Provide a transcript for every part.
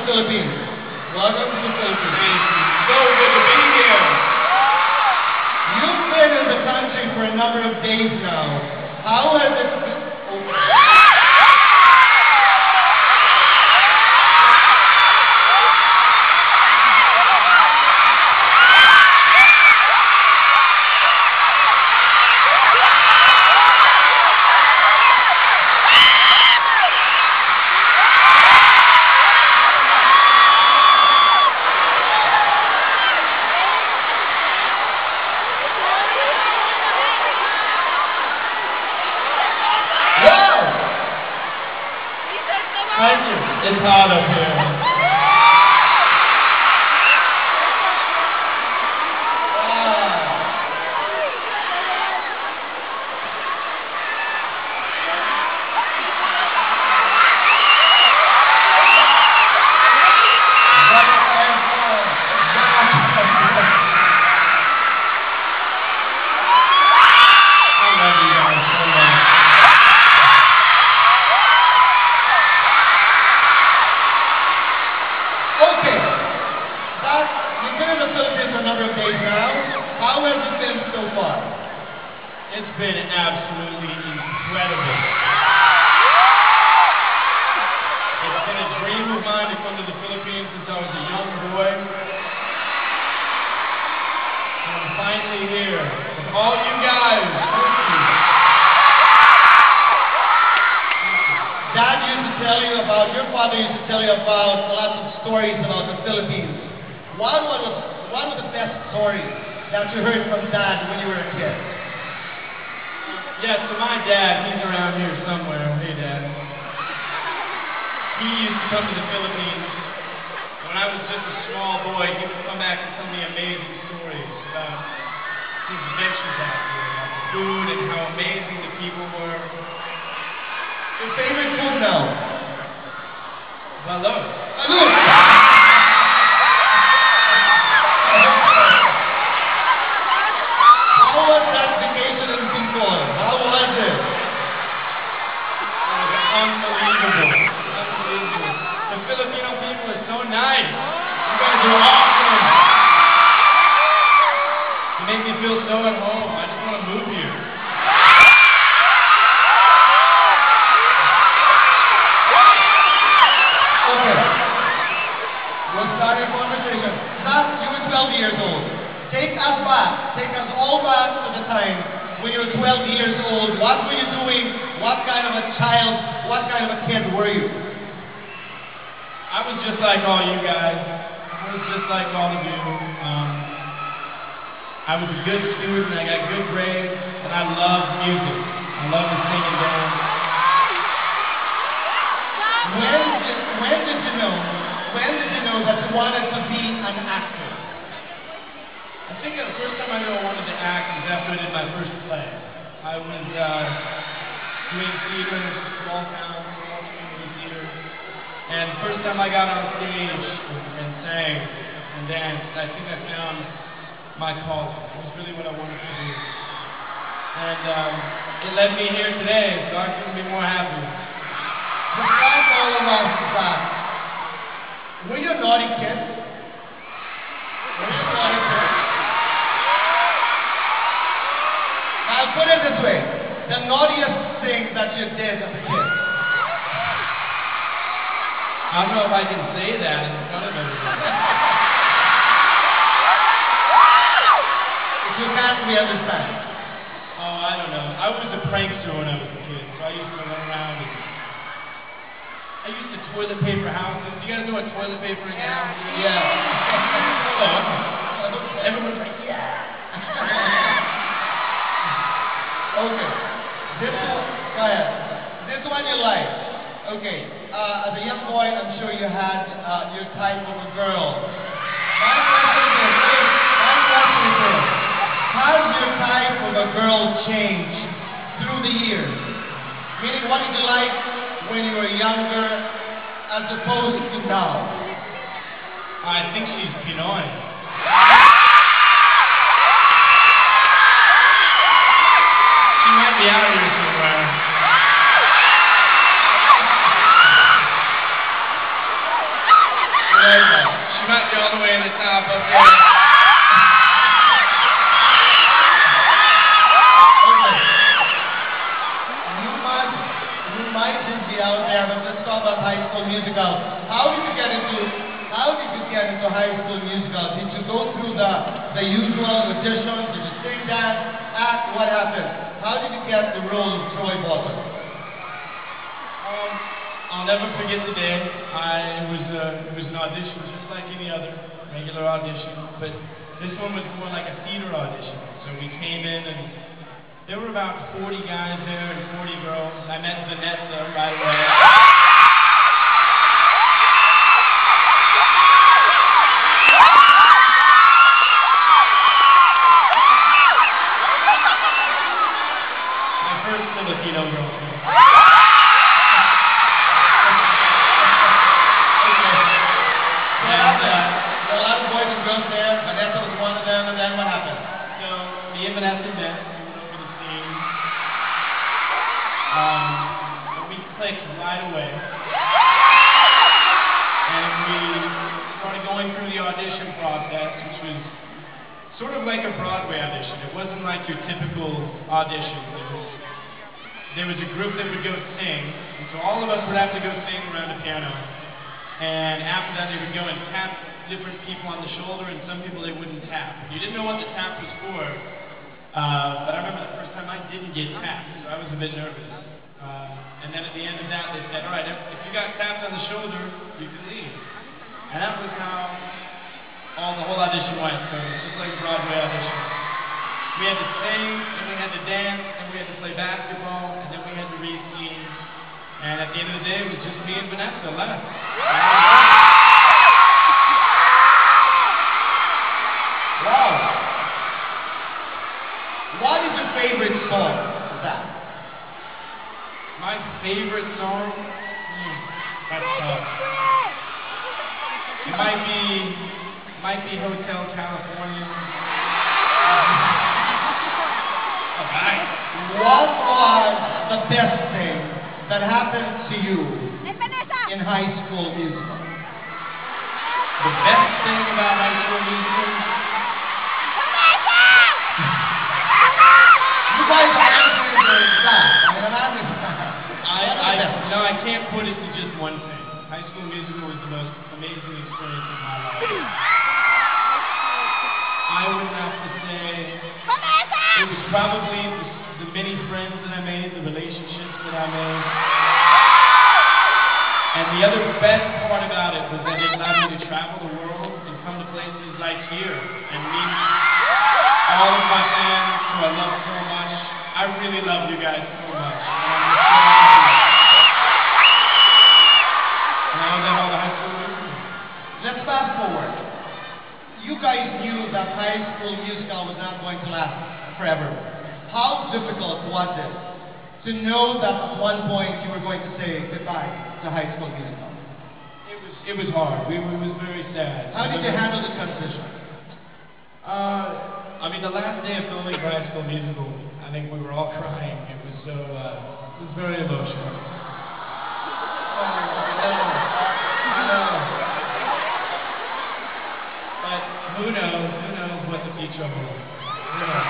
Philippines. Welcome to the Philippines. So good to be here. You've been in the country for a number of days now. How has it been? It's hot up here. It's been absolutely incredible. It's been a dream of mine to come to the Philippines since I was a young boy. And I'm finally here with all you guys. Thank you. Dad used to tell you about, your father used to tell you about lots of stories about the Philippines. What was the best story that you heard from Dad when you were a kid? Yeah, so my dad, he's around here somewhere. Hey, Dad. He used to come to the Philippines. When I was just a small boy, he would come back and tell me amazing stories about his adventures out here, about the food and how amazing the people were. Your favorite food now? Hello. Hello! How was that vacation in Bicol? How was it? Unbelievable. Unbelievable. The Filipino people are so nice. You guys are awesome. You make me feel so at home. I just want to move here. Okay. We'll start our conversation. Zac, you were 12 years old. Take us back. Take us all back to the time when you were 12 years old. What were you doing? What kind of a child, what kind of a kid were you? I was just like all you guys. I was just like all of you. I was a good student. I got good grades. And I loved music. I loved to sing and dance. When did you know that you wanted to be an actor? I think the first time I knew I wanted to act was after I did my first play. I was doing theater in a small town, small community theater. And the first time I got on stage and sang and danced, I think I found my calling. It was really what I wanted to do. And it led me here today, so I couldn't be more happy. Despite all of us, Zac, were you a naughty kid? Were you a naughty kid? I'll put it this way. The naughtiest thing that you did as a kid. I don't know if I can say that in front of everybody. If you can't, we understand. Oh, I don't know. I was a prankster when I was a kid, so I used to run around and I used to toilet paper houses. Do you guys know what toilet paper is? Yeah. Everyone's like, yeah. Okay. Go ahead. This one you like. Okay. As a young boy, I'm sure you had your type of a girl. My question is this. Has your type of a girl changed through the years? Meaning, what did you like when you were younger as opposed to now? I think she's Pinoy. She might be out here somewhere. Very nice. She might be all the way in the top up there. Okay. You might just be out there, but let's talk about High School Musical. How did you get into High School Musical? Did you go through the usual auditions? Did you sing, dance, act? What happened? How did you get the role of Troy Bolton? I'll never forget the day. It was an audition just like any other regular audition, but this one was more like a theater audition. So we came in and there were about 40 guys there and 40 girls. I met Vanessa right away. My first Filipino girlfriend. A lot of boys and girls there. Vanessa was one of them, and then what happened? So me and Vanessa met. We went over the scene. We clicked right away. And we started going through the audition process, which was sort of like a Broadway audition. It wasn't like your typical audition. There was a group that would go sing, and so all of us would have to go sing around a piano. And after that, they would go and tap different people on the shoulder, and some people they wouldn't tap. You didn't know what the tap was for, but I remember the first time I didn't get tapped, so I was a bit nervous. And then at the end of that, they said, all right, if you got tapped on the shoulder, you can leave. And that was how the whole audition went. So it was just like a Broadway audition. We had to sing, and we had to dance, and we had to play basketball, and then we had to read scenes. And at the end of the day, it was just me and Vanessa left. Wow. What is your favorite song, Zac? My favorite song? That's tough. It might be Hotel California. Okay. What was the best thing that happened to you in High School Musical? The best thing about High School Musical? You guys are answering very Zac. No, I can't put it to just one thing. High School Musical was the most amazing experience of my life. I would have to say it was probably the many friends that I made, the relationships that I made. And the other best part about it was that it allowed me to travel the world and come to places like here and meet all of my fans who I love so much. I really love you guys so much. And I was at all the high school musicals. Let's fast forward. You guys knew that High School Musical was not going to last forever. How difficult was it to know that at one point you were going to say goodbye to High School Musical? It was hard. It was very sad. How did you handle the transition? I mean, the last day of filming for High School Musical, I think we were all crying. It was so, it was very emotional. I know. But who knows what the future holds. Who knows?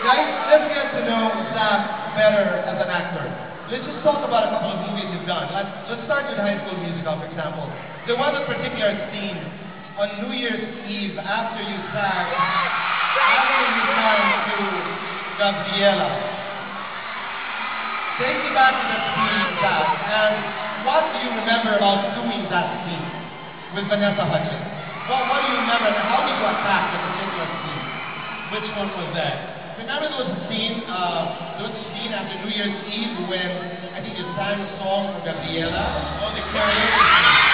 Guys, let's get to know Zac better as an actor. Let's just talk about a couple of movies you've done. Let's start with High School Musical, for example. There was a particular scene on New Year's Eve after you sang to Gabriela. Take me back to that scene, Zac, and what do you remember about doing that scene with Vanessa Hudgens? What do you remember, and how did you attack the particular scene? Which one was that? Remember there was a scene after New Year's Eve when I think you sang a song for Gabriela? Oh, the karaoke scene.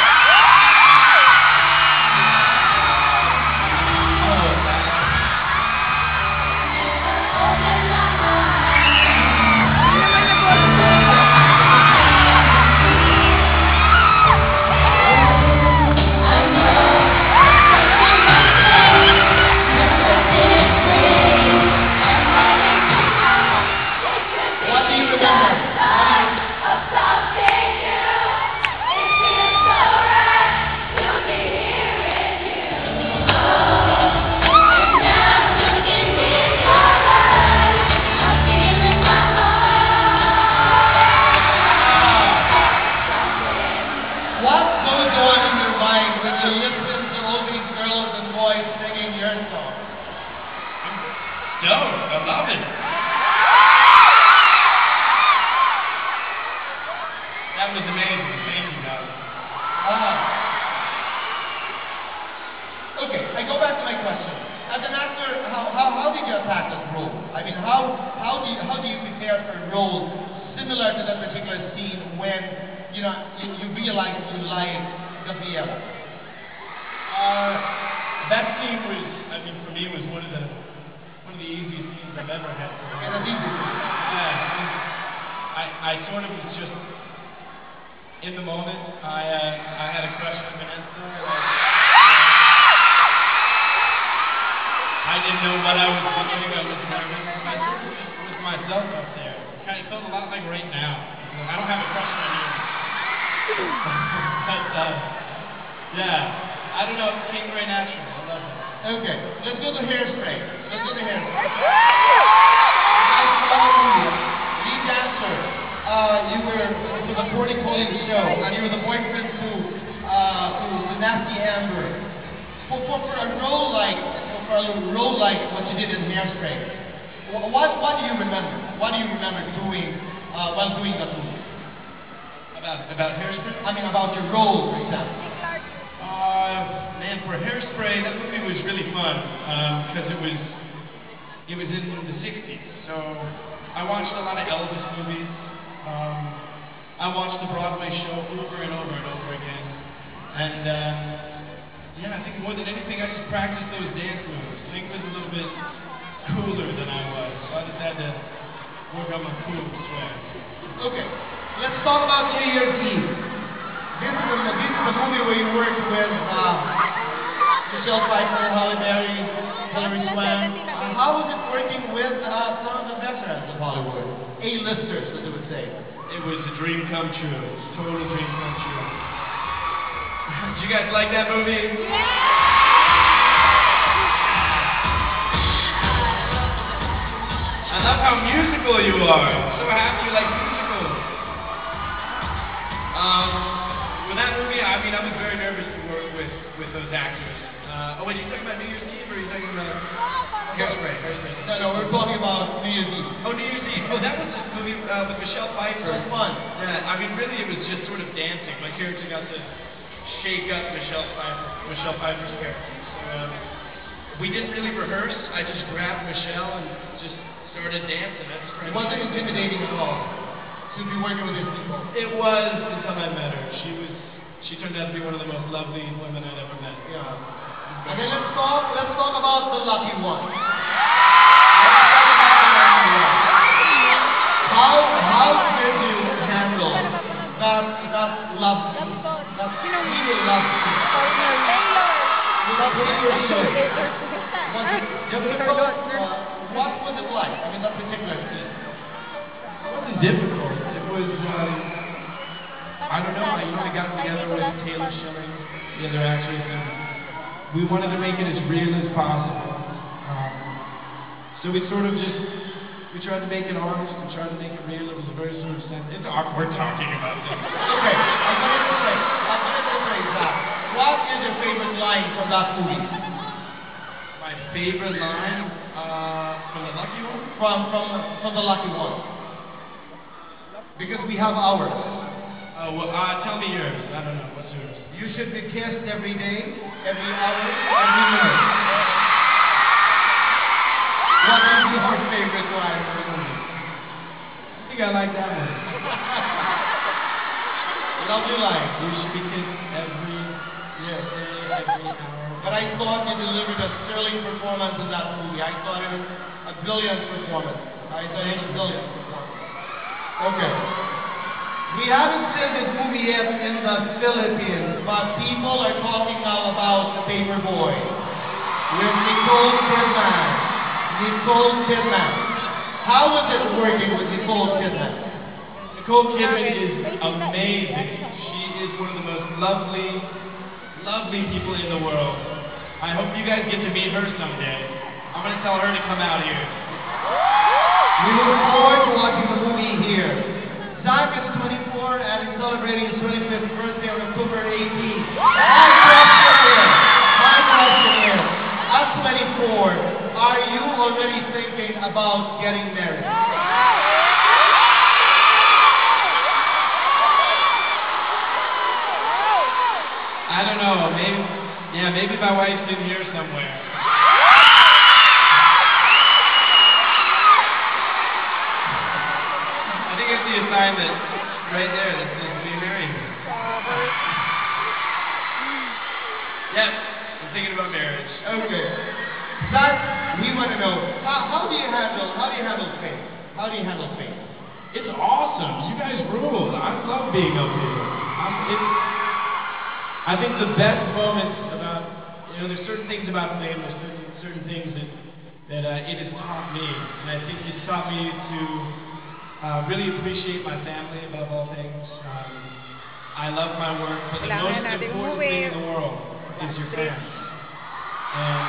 What do you remember? That was amazing. Thank you, guys. Okay, I go back to my question. As an actor, how did you attack that role? I mean, how do you prepare for a role similar to that particular scene when you realize you like Gabriela? That scene was, I mean, for me, was one of the easiest scenes I've ever had. Yeah, that's easy. Yeah, I sort of was just in the moment. I had a crush on Vanessa. I didn't know what I was doing. I was nervous. I sort of just was myself up there. Kind of felt a lot like right now. I don't have a crush on you. But, yeah, I don't know. It came very natural. I love it. Okay, let's go to Hairspray. Lead dancer. You were for the Corny Collins show, and you were the boyfriend to Nasty Amber. For a role like what you did in Hairspray, what do you remember? What do you remember doing while doing that movie? About Hairspray? I mean, about your role, for example. Man, for Hairspray, that movie was really fun because it was in the '60s. So I watched a lot of Elvis movies. I watched the Broadway show over and over and over again. And yeah, I think more than anything, I just practiced those dance moves. Link was a little bit cooler than I was, so I just had to work on my cool swag. Okay, let's talk about New Year's Eve. This is the movie where you worked with Michelle Pfeiffer, Halle Berry, Hilary Swank. How was it working with some of the veterans of Hollywood? A-listers, as they would say. It was a dream come true. It was a total dream come true. Did you guys like that movie? I love how musical you are. I'm so happy you like musicals. With that movie, I mean, I was very nervous to work with those actors. Oh wait, are you talking about New Year's Eve or are you talking about Hairspray? No, we're talking about New Year's Eve. Oh, New Year's Eve. Oh, that was a movie with Michelle Pfeiffer. It was fun. Yeah, I mean, really, it was just sort of dancing. My character got to shake up Michelle Pfeiffer's character. So we didn't really rehearse. I just grabbed Michelle and just started dancing. It wasn't intimidating at all to be working with these people. It was until I met her. She turned out to be one of the most lovely women I'd ever met. Yeah. And then let's talk about the lucky one. How did you handle that love scene? That really love scene? Was it difficult? What was it like? I mean, that particular scene. It wasn't difficult. It was, I don't know, I got together with Taylor Schilling, the other actress, and we wanted to make it as real as possible. So we sort of just, we tried to make it honest and tried to make it real. It was a very sort of sense. It's awkward talking about this. Okay, I'll put it this way, Zach. What is your favorite line from that movie? My favorite line from the Lucky One? From the Lucky One. Because we have ours. Oh, well, tell me yours. I don't know. What's yours? You should be kissed every day, every hour, every minute. What is your favorite line from the movie? I think I like that one. Lovely line. You should be kissed every day, every hour. But I thought you delivered a sterling performance in that movie. I thought it was a brilliant performance. Okay. We haven't seen this movie yet in the Philippines, but people are talking now about The Paperboy with Nicole Kidman. How is it working with Nicole Kidman? Nicole Kidman is amazing. She is one of the most lovely people in the world. I hope you guys get to meet her someday. I'm going to tell her to come out here. We look forward to watching the movie here. Zac is 24 and is celebrating his 25th birthday on October 18th. My question is, at 24, are you already thinking about getting married? maybe my wife's in here somewhere. I think it's the assignment right there that says we married. Yep, I'm thinking about marriage. Okay. Zac, we want to know, how do you handle fame? How do you handle fame? It's awesome. You guys rule. I love being up here. I think the best moments about, there's certain things about fame, there's certain things that it has taught me. And I think it's taught me to really appreciate my family above all things. I love my work, but the most important thing in the world is your fans. And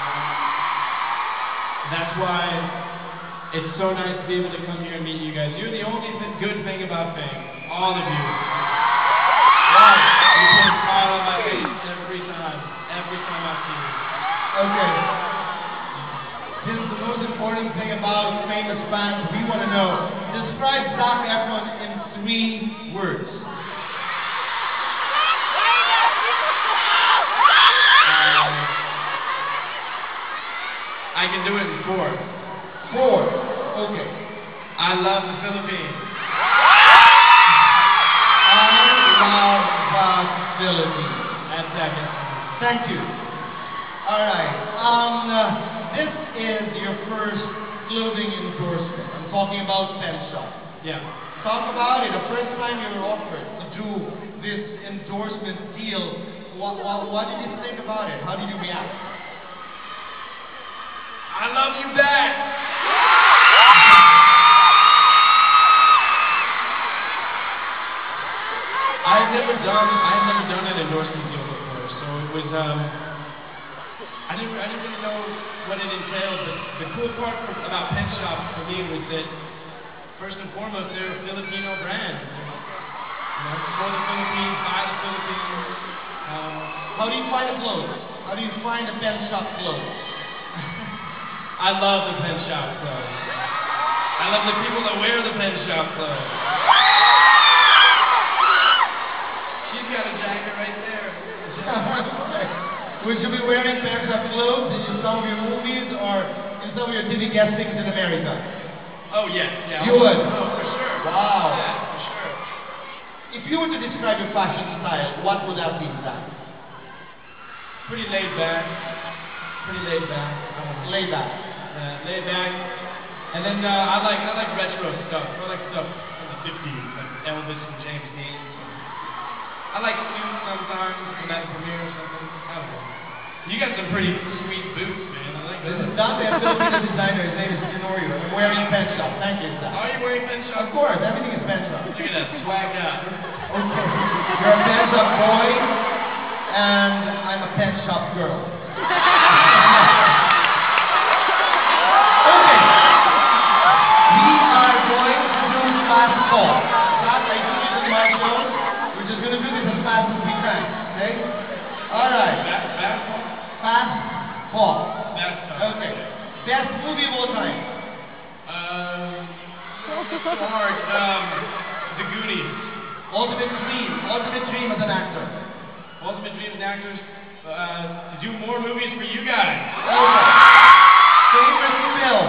that's why it's so nice to be able to come here and meet you guys. You're the only good thing about fame. All of you. Right. You put a smile on my face every time I see you. Okay. This is the most important thing about famous fans. We want to know. Describe Zac Efron in 3 words. I can do it in 4. 4. Okay. I love the Philippines. I love the Philippines. That's second. Thank you. All right. This is your first clothing endorsement. I'm talking about Penshoppe. Yeah. Talk about it. The first time you were offered to do this endorsement deal, what did you think about it? How did you react? I love you back. I've never done an endorsement deal before, so it was I didn't really know what it entailed. But the cool part about Penshoppe for me was that first and foremost they're a Filipino brand. For the Philippines, by the Philippines. How do you find the clothes? How do you find the Penshoppe clothes? I love the Penshoppe clothes. I love the people that wear the Penshoppe clothes. She's got a jacket right there. Would you be wearing Penshoppe clothes in some of your movies or in some of your TV guestings in America? Oh, yeah. You would? Oh, for sure. Wow. Yeah, for sure. If you were to describe your fashion style, what would that be, Zac? Pretty laid back. Laid back. Laid back. Laid back. And then I like retro stuff. I like stuff from the 50s, like Elvis and James Dean. I like suits sometimes when I premiere or something. I don't know. You got some pretty sweet boots, man. I like This those. is Dante, a Filipino designer. His name is Tenorio. I'm wearing Penshoppe. Thank you, Zac. Are you wearing Penshoppe? Of course, everything is Penshoppe. Look at that, swagged out. Okay. You're a Penshoppe boy, and I'm a Penshoppe girl. Okay. We are going to do fast talk. Zac, I do this in my show. We're just going to do this as fast as we can. Okay? All right. Fast talk? Fast talk. Fast talk. Okay. Best movie of all time. So hard. The Goonies. Ultimate dream as an actor. Ultimate dream as actors, to do more movies for you guys. Okay. Favorite film.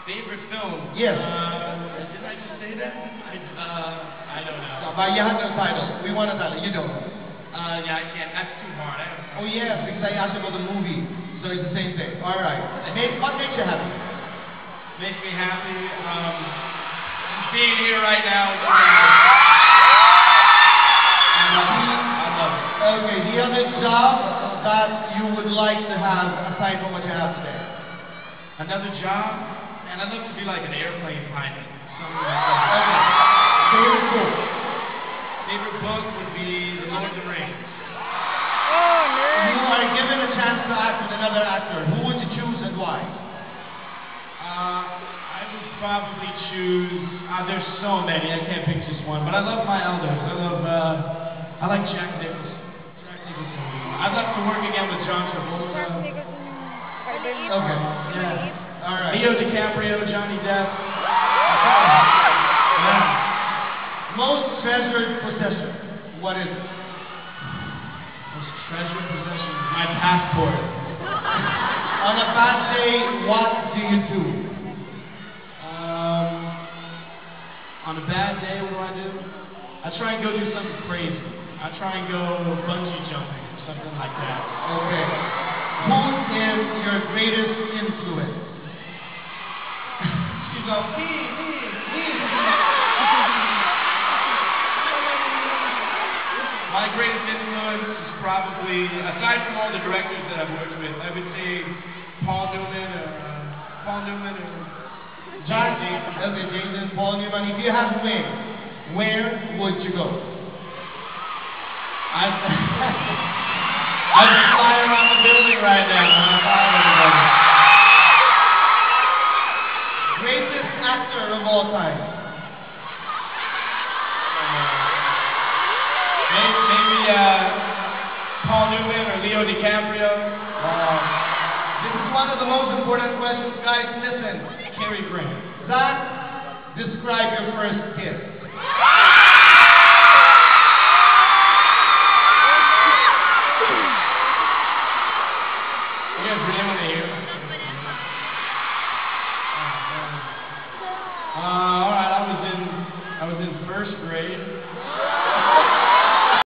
Favorite film? Yes. Didn't I just say that? I don't know. But you have no title. We want a title. You don't. Yeah, I can't. That's too hard. I don't know. Oh yes, because I asked about the movie, so it's the same thing. All right. What makes you happy? Makes me happy. Being here right now with you guys. I love it. Okay. The other job that you would like to have aside from what you have today? Another job? Man, I'd love to be like an airplane pilot. Something like that. Okay. Favorite book? Favorite book would be The Lord of the Rings. You are given a chance to act with another actor. Who would you choose and why? I would probably choose. There's so many. I can't pick just one. But I love my elders. I like Jack Nicholson. I'd love to work again with John Travolta. Okay. Yeah. All right. Leo DiCaprio, Johnny Depp. Most treasured possession. What is it? Most treasured possession. My passport. On a bad day, what do you do? On a bad day, what do? I try and go do something crazy. I try and go bungee jumping or something like that. Okay. Who is your greatest influence? She's all, me. My greatest influence is probably, aside from all the directors that I've worked with, I would say Paul Newman or Jack, okay, Jason, Paul Newman. If you have wings, where would you go? I'd fly around the building right now. Greatest actor of all time. Maybe Paul Newman or Leo DiCaprio. This is one of the most important questions, guys. Listen. Cary Grant. Zac, describe your first kiss.